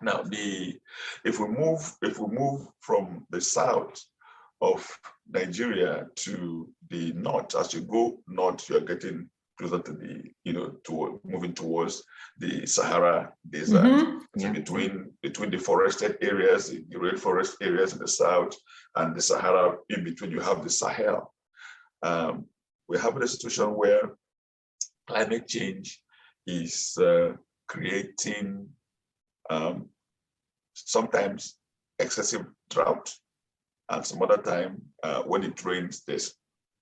Now, if we move from the south of Nigeria to the north, as you go north, you're getting closer to moving towards the Sahara Desert. Mm-hmm. So Yeah. between the forested areas, the rainforest areas in the south, and the Sahara in between, you have the Sahel. We're having a situation where climate change is creating sometimes excessive drought, and some other time when it rains, there's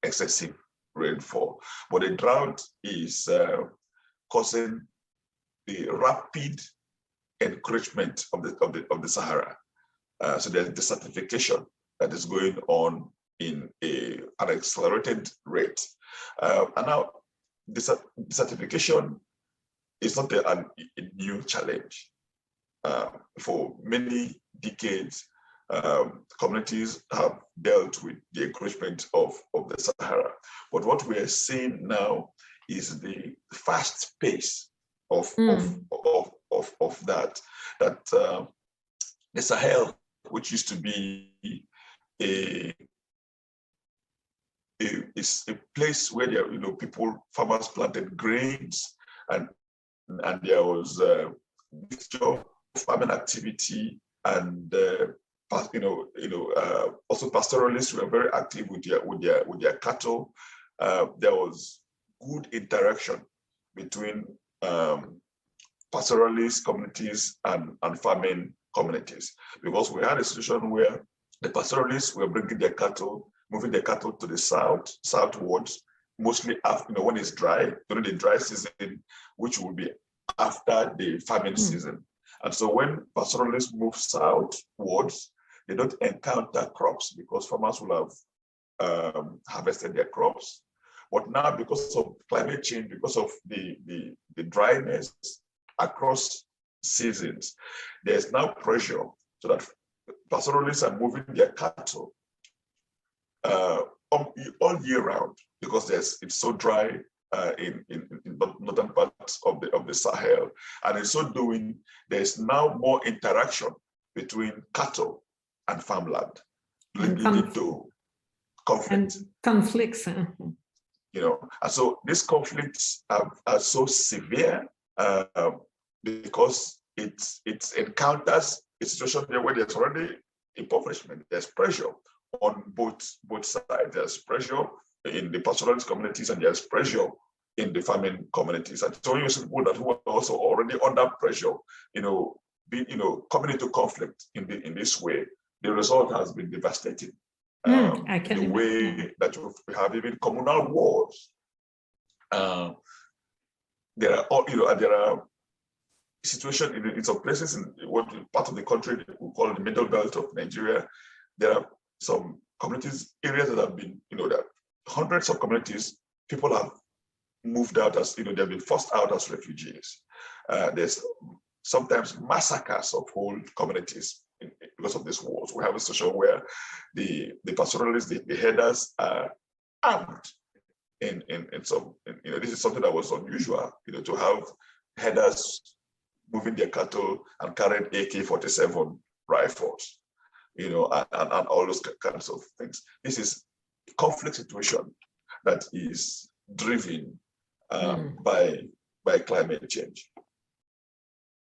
excessive rainfall. But the drought is causing the rapid encroachment of the Sahara. So there's desertification that is going on in an accelerated rate. And now, desertification is not a new challenge. For many decades, communities have dealt with the encroachment of the Sahara. But what we are seeing now is the fast pace of that. The Sahel, which used to be is a place where there, farmers planted grains, and there was mixture farming activity, and also pastoralists were very active with their cattle. There was good interaction between pastoralist communities and farming communities, because we had a situation where the pastoralists were bringing their cattle, moving their cattle to the southwards, mostly after, when it's dry, during the dry season, which will be after the farming season. And so when pastoralists move southwards, they don't encounter crops because farmers will have harvested their crops. But now, because of climate change, because of the dryness across seasons, there's now pressure so that pastoralists are moving their cattle all year round, because it's so dry in northern parts of the Sahel. And in so doing, there's now more interaction between cattle and farmland, leading to conflict. And conflicts. And so these conflicts are so severe because it encounters a situation there where there's already impoverishment. There's pressure on both sides. There's pressure in the pastoralist communities, and there's pressure in the farming communities. And so you see people that who are also already under pressure, coming into conflict in this way, the result has been devastating. I can the way that we have even communal wars. There are situations in some places in what part of the country we call the middle belt of Nigeria. There are some communities, areas that have been, that hundreds of communities, people have moved out as, they've been forced out as refugees. There's sometimes massacres of whole communities because of these wars. We have a situation where the pastoralists, the herders are armed in some, this is something that was unusual, to have herders moving their cattle and carrying AK-47 rifles, and all those kinds of things. This is a conflict situation that is driven by climate change.